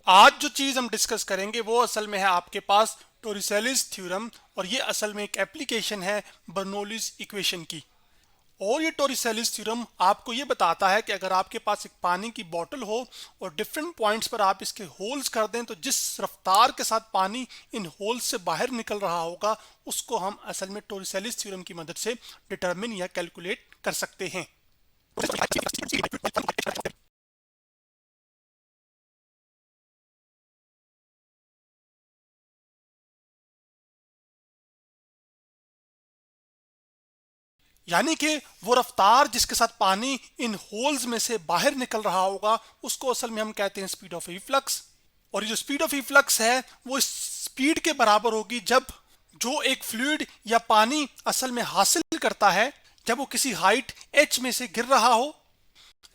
आज जो चीज हम डिस्कस करेंगे वो असल में है आपके पास टोरिसेलिस थ्योरम, और ये असल में एक एप्लीकेशन है बर्नौलीज इक्वेशन की। और ये टोरिसेलिस थ्योरम आपको ये बताता है कि अगर आपके पास एक पानी की बोतल हो और डिफरेंट पॉइंट्स पर आप इसके होल्स कर दें, तो जिस रफ्तार के साथ पानी इन होल्स से बाहर निकल रहा होगा उसको हम असल में टोरिसेलिस थ्योरम की मदद से डिटरमिन या कैलकुलेट कर सकते हैं। यानी कि वो रफ्तार जिसके साथ पानी इन होल्स में से बाहर निकल रहा होगा उसको असल में हम कहते हैं स्पीड ऑफ इफ्लक्स। और ये जो स्पीड ऑफ इफ्लक्स है वो इस स्पीड के बराबर होगी जब जो एक फ्लूइड या पानी असल में हासिल करता है जब वो किसी हाइट h में से गिर रहा हो,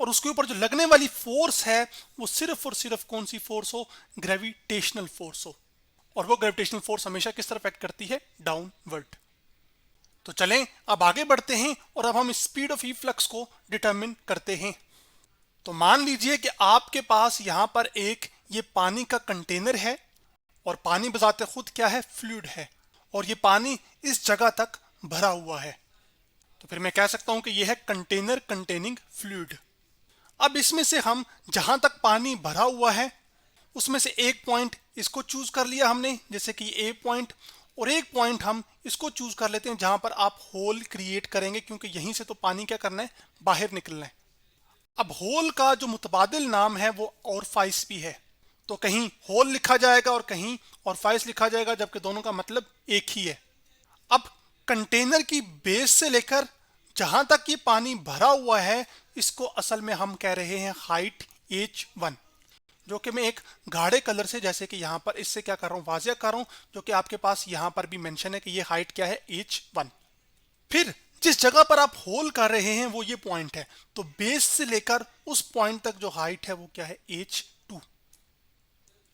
और उसके ऊपर जो लगने वाली फोर्स है वो सिर्फ और सिर्फ कौन सी फोर्स हो, ग्रेविटेशनल फोर्स हो। और वो ग्रेविटेशनल फोर्स हमेशा किस तरफ एक्ट करती है, डाउनवर्ड। तो चलें अब आगे बढ़ते हैं और अब हम स्पीड ऑफ इफ्लक्स को डिटरमिन करते हैं। तो मान लीजिए कि आपके पास यहां पर एक ये पानी का कंटेनर है, और पानी बजाते खुद क्या है, फ्लूइड है, और ये पानी इस जगह तक भरा हुआ है। तो फिर मैं कह सकता हूं कि यह है कंटेनर कंटेनिंग फ्लूइड। अब इसमें से हम जहां तक पानी भरा हुआ है उसमें से एक पॉइंट इसको चूज कर लिया हमने, जैसे कि ए पॉइंट, और एक पॉइंट हम इसको चूज कर लेते हैं जहां पर आप होल क्रिएट करेंगे, क्योंकि यहीं से तो पानी क्या करना है, बाहर निकलना है। अब होल का जो मुतबादिल नाम है वो ऑरफाइस भी है, तो कहीं होल लिखा जाएगा और कहीं ऑरफाइस लिखा जाएगा, जबकि दोनों का मतलब एक ही है। अब कंटेनर की बेस से लेकर जहां तक ये पानी भरा हुआ है इसको असल में हम कह रहे हैं हाइट h1, जो कि मैं एक गाढ़े कलर से, जैसे कि यहां पर इससे क्या कर रहा हूं, वाजिया कर रहा हूं, जो कि आपके पास यहां पर भी मेंशन है कि ये हाइट क्या है, h1। फिर जिस जगह पर आप होल कर रहे हैं वो ये पॉइंट है, तो बेस से लेकर उस पॉइंट तक जो हाइट है वो क्या है, h2।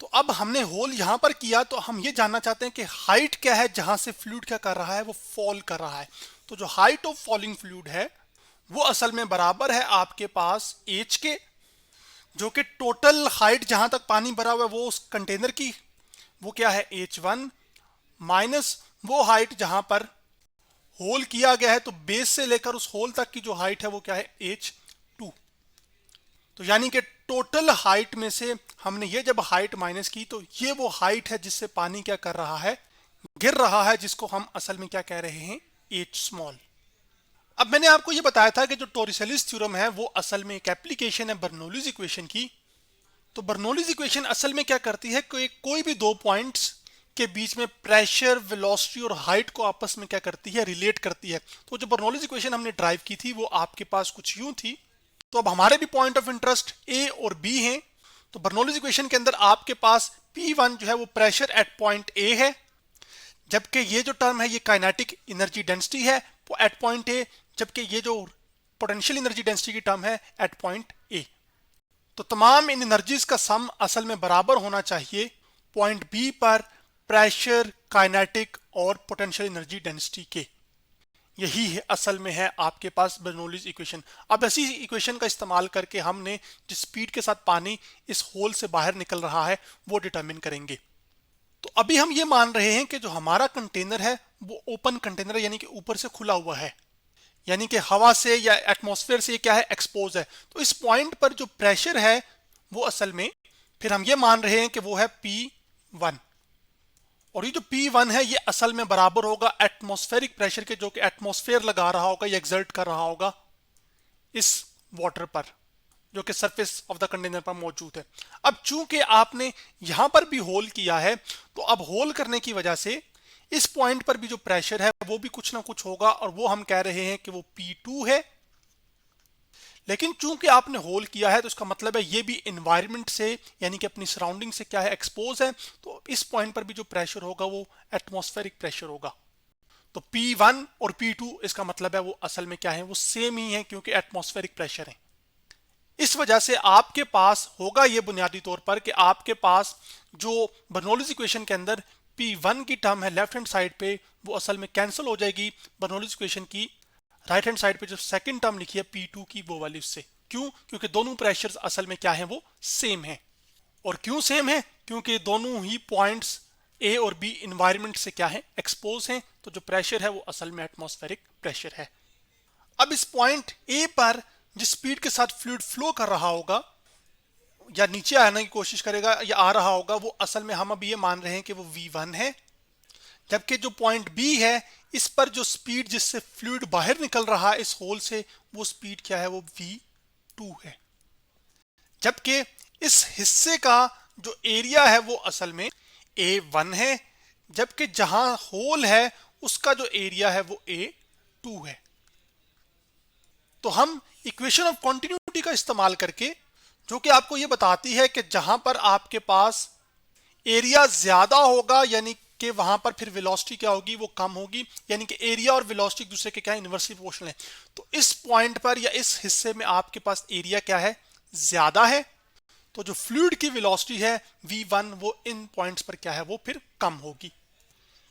तो अब हमने होल यहां पर किया, तो हम ये जानना चाहते हैं कि हाइट क्या है जहां से फ्लूइड क्या कर रहा है, वो फॉल कर रहा है। तो जो हाइट ऑफ फॉलिंग फ्लूइड है वो असल में बराबर है आपके पास h के, जो कि टोटल हाइट जहां तक पानी भरा हुआ है वो उस कंटेनर की, वो क्या है, h1, माइनस वो हाइट जहां पर होल किया गया है, तो बेस से लेकर उस होल तक की जो हाइट है वो क्या है, h2। तो यानी कि टोटल हाइट में से हमने ये जब हाइट माइनस की तो ये वो हाइट है जिससे पानी क्या कर रहा है, गिर रहा है, जिसको हम असल में क्या कह रहे हैं, h स्मॉल। अब मैंने आपको ये बताया था कि जो टोरिसेलिस थ्योरम है वो असल में एक एप्लीकेशन है बर्नौलीज इक्वेशन की। तो बर्नौलीज इक्वेशन असल में क्या करती है, कोई भी दो पॉइंट्स के बीच में प्रेशर, वेलोसिटी और हाइट को आपस में क्या करती है, रिलेट करती है। तो जो बर्नौलीज इक्वेशन हमने ड्राइव की थी वो आपके पास कुछ यूं थी। तो अब हमारे भी पॉइंट ऑफ इंटरेस्ट ए और बी हैं। तो बर्नौलीज इक्वेशन के अंदर आपके पास P1 जो है वो प्रेशर एट पॉइंट ए है, जबकि ये जो टर्म है ये काइनेटिक एनर्जी डेंसिटी है एट पॉइंट ए, जबकि ये जो पोटेंशियल एनर्जी डेंसिटी की टर्म है एट पॉइंट ए। तो तमाम इन एनर्जीज का सम असल में बराबर होना चाहिए पॉइंट बी पर प्रेशर, काइनेटिक और पोटेंशियल एनर्जी डेंसिटी के। यही है असल में है आपके पास बर्नौलीज इक्वेशन। अब ऐसी इक्वेशन का इस्तेमाल करके हमने जिस स्पीड के साथ पानी इस होल से बाहर निकल रहा है वो डिटरमिन करेंगे। तो अभी हम ये मान रहे हैं कि जो हमारा कंटेनर है वो ओपन कंटेनर है, यानी कि ऊपर से खुला हुआ है, यानी कि हवा से या एटमॉस्फेयर से ये क्या है, एक्सपोज है। तो इस पॉइंट पर जो प्रेशर है वो असल में फिर हम ये मान रहे हैं कि वो है P1, और ये जो P1 है ये असल में बराबर होगा एटमॉस्फेरिक प्रेशर के, जो कि एटमॉस्फेयर लगा रहा होगा या एक्सर्ट कर रहा होगा इस वाटर पर, जो कि सरफेस ऑफ द कंटेनर पर मौजूद है। अब चूंकि आपने यहां पर भी होल किया है, तो अब होल करने की वजह से इस पॉइंट पर भी जो प्रेशर है वो भी कुछ ना कुछ होगा, और वो हम कह रहे हैं कि वो P2 है। लेकिन चूंकि आपने होल किया है तो इसका मतलब है ये भी एनवायरनमेंट से, यानी कि अपनी सराउंडिंग से क्या है, एक्सपोज है। तो इस पॉइंट पर भी जो प्रेशर होगा वो एटमॉस्फेरिक प्रेशर होगा। तो P1 और P2 इसका मतलब है वो असल में क्या है, वो सेम ही है, क्योंकि एटमॉस्फेरिक प्रेशर है। इस वजह से आपके पास होगा ये बुनियादी तौर पर कि आपके पास जो बर्नौलीज इक्वेशन के अंदर P1 की टर्म है लेफ्ट हैंड साइड पे वो असल में कैंसिल हो जाएगी बर्नौलीज इक्वेशन की राइट हैंड साइड पे जो सेकंड टर्म लिखी है P2 की, वो वाली उससे। क्यों? क्योंकि दोनों प्रेशर्स असल में क्या है, वो सेम है। और क्यों सेम है? क्योंकि दोनों ही पॉइंट्स ए और बी इन्वायरमेंट से क्या है, एक्सपोज हैं, तो जो प्रेशर है वो असल में एटमॉस्फेरिक प्रेशर है। अब इस पॉइंट ए पर जिस स्पीड के साथ फ्लूइड फ्लो कर रहा होगा या नीचे आने की कोशिश करेगा या आ रहा होगा, वो असल में हम अब ये मान रहे हैं कि वो v1 है, जबकि जो पॉइंट बी है इस पर जो स्पीड जिससे फ्लूइड बाहर निकल रहा है इस होल से, वो स्पीड क्या है, वो v2 है। जबकि इस हिस्से का जो एरिया है वो असल में a1 है, जबकि जहां होल है उसका जो एरिया है वो a2 है। तो हम इक्वेशन ऑफ कॉन्टिन्यूटी का इस्तेमाल करके, जो कि आपको ये बताती है कि जहां पर आपके पास एरिया ज्यादा होगा यानी कि वहां पर फिर वेलोसिटी क्या होगी, वो कम होगी, यानी कि एरिया और वेलोसिटी एक दूसरे के क्या है, इनवर्सली प्रोपोर्शनल है। तो इस पॉइंट पर या इस हिस्से में आपके पास एरिया क्या है, ज्यादा है, तो जो फ्लूइड की वेलोसिटी है v1 वो इन पॉइंट्स पर क्या है, वो फिर कम होगी।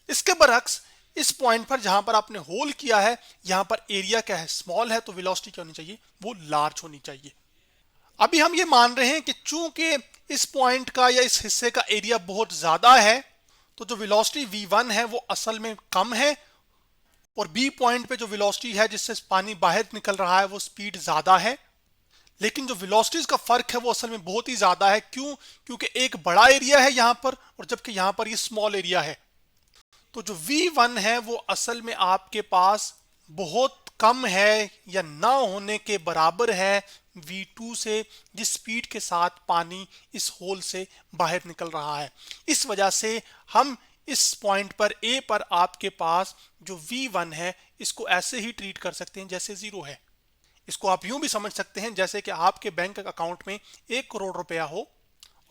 इसके बरक्स इस पॉइंट पर जहां पर आपने होल किया है, यहां पर एरिया क्या है, स्मॉल है, तो वेलोसिटी क्या होनी चाहिए, वो लार्ज होनी चाहिए। अभी हम ये मान रहे हैं कि चूंकि इस पॉइंट का या इस हिस्से का एरिया बहुत ज्यादा है, तो जो वेलोसिटी v1 है वो असल में कम है, और बी पॉइंट पे जो वेलोसिटी है जिससे पानी बाहर निकल रहा है वो स्पीड ज्यादा है। लेकिन जो वेलोसिटीज का फर्क है वो असल में बहुत ही ज्यादा है। क्यों? क्योंकि एक बड़ा एरिया है यहां पर और जबकि यहां पर ये स्मॉल एरिया है। तो जो v1 है वो असल में आपके पास बहुत कम है या ना होने के बराबर है v2 से, जिस स्पीड के साथ पानी इस होल से बाहर निकल रहा है। इस वजह से हम इस पॉइंट पर ए पर आपके पास जो v1 है इसको ऐसे ही ट्रीट कर सकते हैं जैसे जीरो है। इसको आप यूं भी समझ सकते हैं जैसे कि आपके बैंक अकाउंट में 1 करोड़ रुपया हो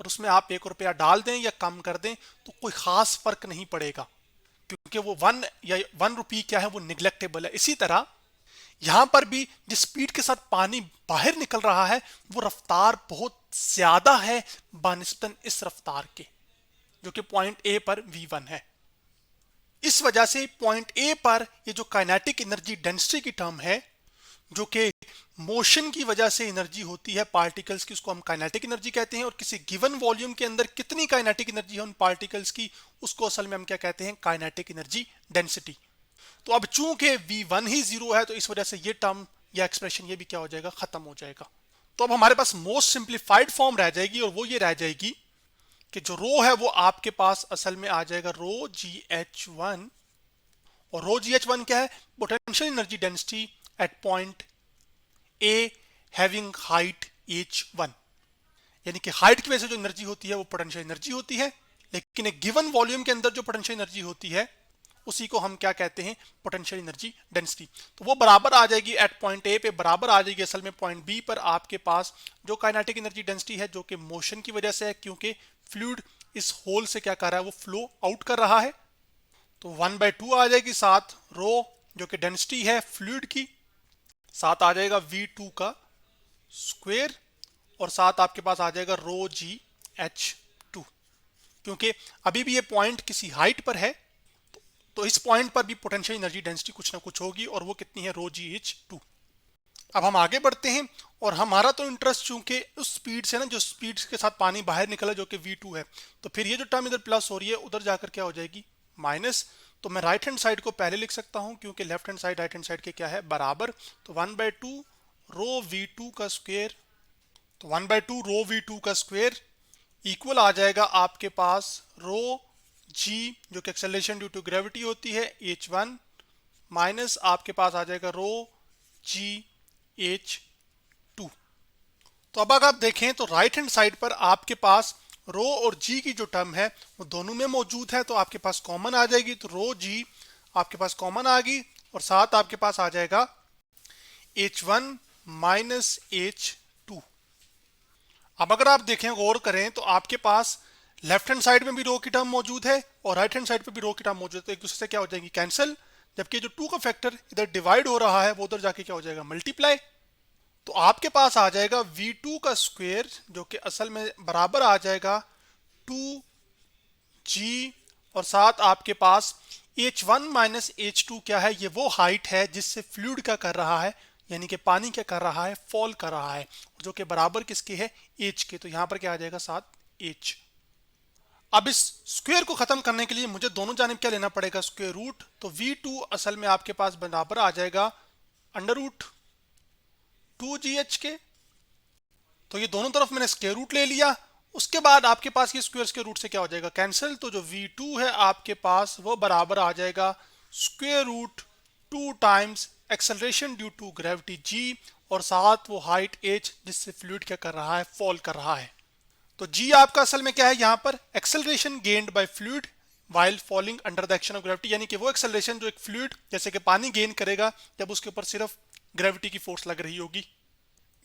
और उसमें आप 1 रुपया डाल दें या कम कर दें तो कोई खास फर्क नहीं पड़ेगा, क्योंकि वो 1 रुपी क्या है, वो निग्लेक्टेबल है। इसी तरह यहां पर भी जिस स्पीड के साथ पानी बाहर निकल रहा है वो रफ्तार बहुत ज्यादा है बानिस्बतन इस रफ्तार के, जो कि पॉइंट ए पर v1 है। इस वजह से पॉइंट ए पर ये जो काइनेटिक एनर्जी डेंसिटी की टर्म है, जो कि मोशन की वजह से एनर्जी होती है पार्टिकल्स की, उसको हम काइनेटिक एनर्जी कहते हैं। और किसी गिवन वॉल्यूम के अंदर कितनी काइनेटिक एनर्जी है उन पार्टिकल्स की, उसको असल में हम क्या कहते हैं, काइनेटिक एनर्जी डेंसिटी। तो अब चूंकि v1 ही जीरो है तो इस वजह से ये टर्म या एक्सप्रेशन ये भी क्या हो जाएगा, खत्म हो जाएगा। तो अब हमारे पास मोस्ट सिंप्लीफाइड फॉर्म रह जाएगी और वो ये रह जाएगी कि जो रो है वो आपके पास असल में आ जाएगा रो GH1, और रो GH1 क्या है, potential energy density at point A having height h1, यानी कि हाइट की वजह से जो एनर्जी होती है वो पोटेंशियल एनर्जी होती है, लेकिन एक गिवन वॉल्यूम के अंदर जो पोटेंशियल एनर्जी होती है उसी को हम क्या कहते हैं, पोटेंशियल एनर्जी डेंसिटी। तो वो बराबर आ जाएगी एट पॉइंट ए पे, बराबर आ जाएगी असल में पॉइंट बी पर आपके पास जो काइनेटिक एनर्जी डेंसिटी है, जो कि मोशन की वजह से है, क्योंकि फ्लूइड इस होल से क्या कर रहा है, वो फ्लो आउट कर रहा है। तो 1/2 आ जाएगी, साथ रो जो कि डेंसिटी है फ्लूइड की, साथ आ जाएगा v2 का स्क्वायर, और साथ आपके पास आ जाएगा रो GH2, क्योंकि अभी भी ये पॉइंट किसी हाइट पर है तो इस पॉइंट पर भी पोटेंशियल एनर्जी डेंसिटी कुछ ना कुछ होगी, और वो कितनी है, रो GH2। अब हम आगे बढ़ते हैं, और हमारा तो इंटरेस्ट चूंकि उस स्पीड से ना, जो स्पीड के साथ पानी बाहर निकला जो कि v2 है, तो फिर ये जो टर्म इधर प्लस हो रही है उधर जाकर क्या हो जाएगी, माइनस। तो मैं राइट हैंड साइड को पहले लिख सकता हूं क्योंकि left hand side right hand side के क्या है, बराबर। तो 1/2 रो v2 का स्क्वायर, तो 1/2 रो v2 का स्क्वायर इक्वल आ जाएगा आपके पास रो g जो कि एक्सेलरेशन ड्यू टू ग्रेविटी होती है h1, माइनस आपके पास आ जाएगा रो GH2। तो अब अगर आप देखें तो राइट हैंड साइड पर आपके पास रो और जी की जो टर्म है वो दोनों में मौजूद है, तो आपके पास कॉमन आ जाएगी। तो रो जी आपके पास कॉमन आ गई, और साथ आपके पास आ जाएगा h1 माइनस h2। अब अगर आप देखें, गौर करें, तो आपके पास लेफ्ट हैंड साइड में भी रो की टर्म मौजूद है और राइट हैंड साइड पे भी रो की टर्म मौजूद है, तो एक दूसरे से क्या हो जाएंगी, कैंसिल। जबकि जो 2 का फैक्टर इधर डिवाइड हो रहा है वो उधर जाके क्या हो जाएगा, मल्टीप्लाई। तो आपके पास आ जाएगा v2 का स्क्वायर जो कि असल में बराबर आ जाएगा 2g, और साथ आपके पास h1 माइनस h2 क्या है, ये वो हाइट है जिससे फ्लूइड क्या कर रहा है, यानी कि पानी क्या कर रहा है, फॉल कर रहा है, जो कि बराबर किसके है, h के। तो यहां पर क्या आ जाएगा, साथ h। अब इस स्क्वायर को खत्म करने के लिए मुझे दोनों जानिब क्या लेना पड़ेगा, स्क्वायर रूट। तो v2 असल में आपके पास बराबर आ जाएगा अंडर रूट 2gh के। तो ये दोनों तरफ मैंने स्क्वायर रूट ले लिया। उसके बाद आपके पास ये स्क्वायर के रूट से क्या हो जाएगा, कैंसिल। तो जो v2 है आपके पास वो बराबर आ जाएगा square root 2 times acceleration due to gravity g और साथ वो हाइट h जिससे फ्लूइड क्या कर रहा है, फॉल कर रहा है। तो g आपका असल में क्या है यहाँ पर, acceleration gained by fluid while falling under the action of gravity, यानी कि वो एक्सेलरेशन जो एक फ्लूइड जैसे कि पानी गेन करेगा जब उसके ऊपर सिर्फ ग्रेविटी की फोर्स लग रही होगी।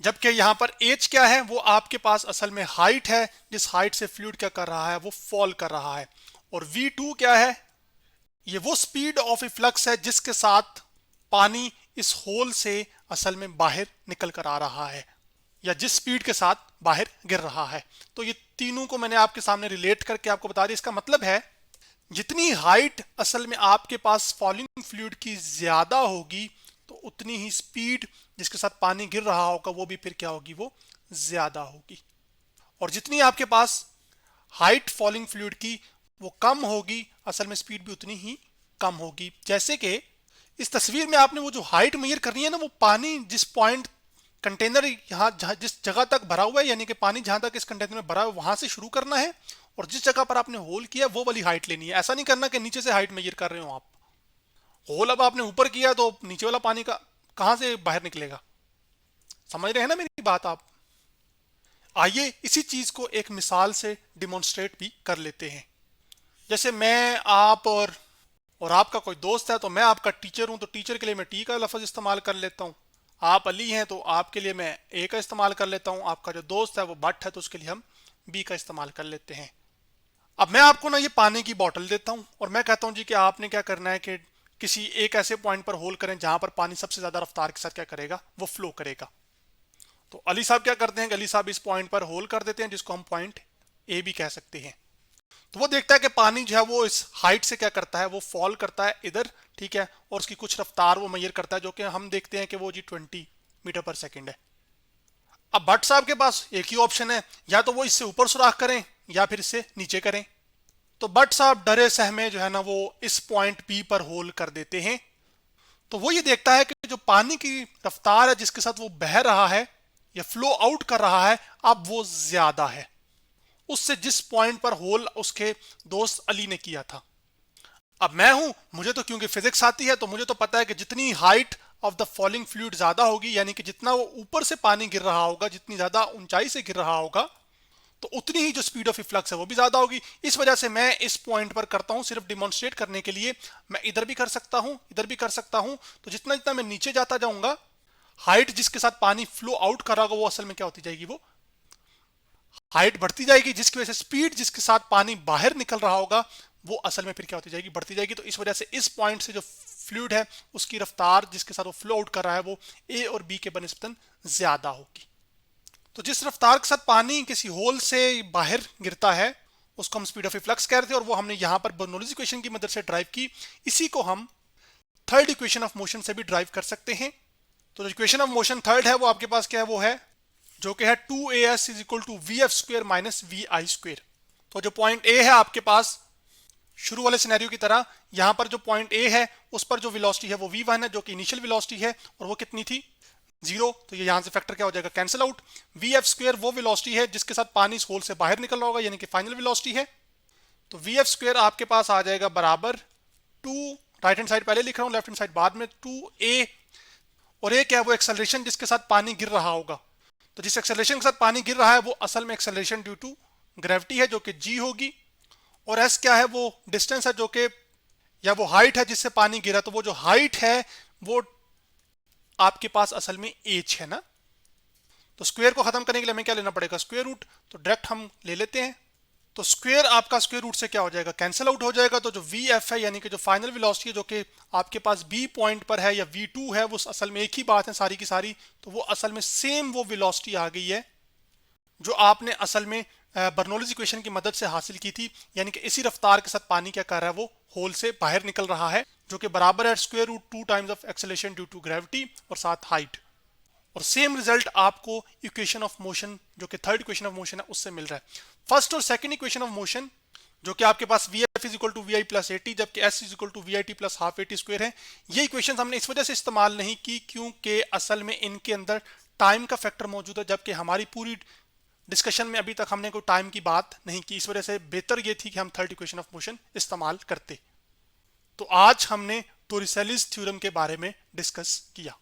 जबकि यहाँ पर h क्या है, वो आपके पास असल में हाइट है जिस हाइट से फ्लूइड क्या कर रहा है, वो फॉल कर रहा है। और v2 क्या है, ये वो स्पीड ऑफ इफ्लक्स है जिसके साथ पानी इस होल से असल में बाहर निकल कर आ रहा है, या जिस स्पीड के साथ बाहर गिर रहा है। तो ये तीनों को मैंने आपके सामने रिलेट करके आपको बता दिया। इसका मतलब है जितनी हाइट असल में आपके पास फॉलिंग फ्लूइड की ज्यादा होगी तो उतनी ही स्पीड जिसके साथ पानी गिर रहा होगा वो भी फिर क्या होगी, वो ज्यादा होगी। और जितनी आपके पास हाइट फॉलिंग फ्लूइड की वो कम होगी, असल में स्पीड भी उतनी ही कम होगी। जैसे कि इस तस्वीर में आपने वो जो हाइट मेजर करनी है ना, वो पानी जिस पॉइंट कंटेनर यहाँ जिस जगह तक भरा हुआ है, यानी कि पानी जहां तक इस कंटेनर में भरा है वहां से शुरू करना है और जिस जगह पर आपने होल किया वो वाली हाइट लेनी है। ऐसा नहीं करना कि नीचे से हाइट मेजर कर रहे हो आप। होल अब आपने ऊपर किया तो नीचे वाला पानी का कहां से बाहर निकलेगा, समझ रहे हैं ना मेरी बात आप। आइए इसी चीज को एक मिसाल से डिमॉन्स्ट्रेट भी कर लेते हैं। जैसे मैं, आप और आपका कोई दोस्त है, तो मैं आपका टीचर हूं तो टीचर के लिए मैं टी का लफ्ज इस्तेमाल कर लेता हूं। आप अली हैं तो आपके लिए मैं ए का इस्तेमाल कर लेता हूं। आपका जो दोस्त है वो भट्ट है तो उसके लिए हम बी का इस्तेमाल कर लेते हैं। अब मैं आपको ना ये पानी की बोतल देता हूं और मैं कहता हूं जी कि आपने क्या करना है कि किसी एक ऐसे पॉइंट पर होल करें जहां पर पानी सबसे ज्यादा रफ्तार के साथ क्या करेगा, वो फ्लो करेगा। तो अली साहब क्या करते हैं कि अली साहब इस पॉइंट पर होल कर देते हैं जिसको हम पॉइंट ए भी कह सकते हैं। तो वो देखता है कि पानी जो है वो इस हाइट से क्या करता है, वो फॉल करता है इधर, ठीक है, और उसकी कुछ रफ्तार वो मेजर करता है जो कि हम देखते हैं कि वो जी 20 मीटर पर सेकंड है। अब भट्ट साहब के पास एक ही ऑप्शन है, या तो वो इससे ऊपर सुराख करें या फिर इससे नीचे करें। तो भट्ट साहब डरे सहमे जो है ना वो इस पॉइंट बी पर होल कर देते हैं। तो वो ये देखता है कि जो पानी की रफ्तार है जिसके साथ वो बह रहा है या फ्लो आउट कर रहा है, अब वो ज्यादा है उससे जिस पॉइंट पर होल उसके दोस्त अली ने किया था। अब मैं हूं, मुझे तो क्योंकि फिजिक्स आती है तो मुझे तो पता है कि जितनी height of the falling fluid ज्यादा होगी, यानी कि जितना वो ऊपर से पानी गिर रहा होगा, जितनी ज्यादा ऊंचाई से गिर रहा होगा, तो उतनी ही जो स्पीड ऑफ इफ्लक्स है वो भी ज्यादा होगी। इस वजह से मैं इस पॉइंट पर करता हूं सिर्फ डिमॉन्स्ट्रेट करने के लिए। मैं इधर भी कर सकता हूं, इधर भी कर सकता हूं। तो जितना जितना मैं नीचे जाता जाऊंगा, हाइट जिसके साथ पानी फ्लो आउट कर रहा होगा वो असल में क्या होती जाएगी, वो हाइट बढ़ती जाएगी, जिसकी वजह से स्पीड जिसके साथ पानी बाहर निकल रहा होगा वो असल में फिर क्या होती जाएगी, बढ़ती जाएगी। तो इस वजह से इस पॉइंट से जो फ्लूइड है उसकी रफ्तार जिसके साथ वो फ्लो आउट कर रहा है वो ए और बी के बनिस्बतन ज्यादा होगी। तो जिस रफ्तार के साथ पानी किसी होल से बाहर गिरता है उसको हम स्पीड ऑफ इफ्लक्स कह रहे थे, और वो हमने यहां पर बर्नौलीज इक्वेशन की मदद से ड्राइव की। इसी को हम थर्ड इक्वेशन ऑफ मोशन से भी ड्राइव कर सकते हैं। तो जो इक्वेशन ऑफ मोशन थर्ड है वो आपके पास क्या है, वो है जो कि है 2as is equal to v f square minus v i square. तो जो पॉइंट ए है आपके पास शुरू वाले सिनेरियो की तरह, यहां पर जो पॉइंट ए है उस पर जो वेलोसिटी है वो v1 है जो कि इनिशियल वेलोसिटी है, और वो कितनी थी, 0। तो ये यहां से फैक्टर क्या हो जाएगा, cancel out. We f square वो वेलोसिटी है जिसके साथ पानी इस होल से बाहर निकल रहा होगा, यानी कि फाइनल वेलोसिटी है। तो वी एफ स्क्वेयर आपके पास आ जाएगा बराबर 2, राइट हैंड साइड पहले लिख रहा हूं, लेफ्ट हैंड साइड बाद में, 2a, और a क्या है, वो एक्सेलरेशन जिसके साथ पानी गिर रहा होगा। तो जिस एक्सेलरेशन के साथ पानी गिर रहा है वो असल में एक्सेलरेशन ड्यू टू ग्रेविटी है जो कि g होगी, और s क्या है, वो डिस्टेंस है जो कि, या वो हाइट है जिससे पानी गिरा। तो वो जो हाइट है वो आपके पास असल में h है ना। तो स्क्वायर को खत्म करने के लिए हमें क्या लेना पड़ेगा, स्क्वायर रूट। तो डायरेक्ट हम ले लेते हैं। तो स्क्वायर आपका स्क्वायर रूट से क्या हो जाएगा, कैंसिल आउट हो जाएगा। तो जो वी एफ है यानी कि जो फाइनल वेलोसिटी है जो कि आपके पास बी पॉइंट पर है, या v2 है, वो असल में एक ही बात है सारी की सारी। तो वो असल में सेम वो वेलोसिटी आ गई है जो आपने असल में बर्नौलीज इक्वेशन की मदद से हासिल की थी, यानी कि इसी रफ्तार के साथ पानी क्या कर रहा है, वो होल से बाहर निकल रहा है, जो कि बराबर है square root 2 times of acceleration due to gravity और साथ हाइट। और सेम रिजल्ट आपको इक्वेशन ऑफ मोशन जो कि थर्ड इक्वेशन ऑफ मोशन है उससे मिल रहा है। फर्स्ट और सेकंड इक्वेशन ऑफ मोशन जो कि आपके पास v f is equal to v i plus a t जबकि s is equal to v i t plus half a t square है। ये इक्वेशन हमने इस वजह से इस्तेमाल नहीं की क्योंकि असल में इनके अंदर टाइम का फैक्टर मौजूद है, जबकि हमारी पूरी डिस्कशन में अभी तक हमने कोई टाइम की बात नहीं की। इस वजह से बेहतर ये थी कि हम थर्ड इक्वेशन ऑफ मोशन इस्तेमाल करते। तो आज हमने टोरिसेलिस थ्योरम के बारे में डिस्कस किया।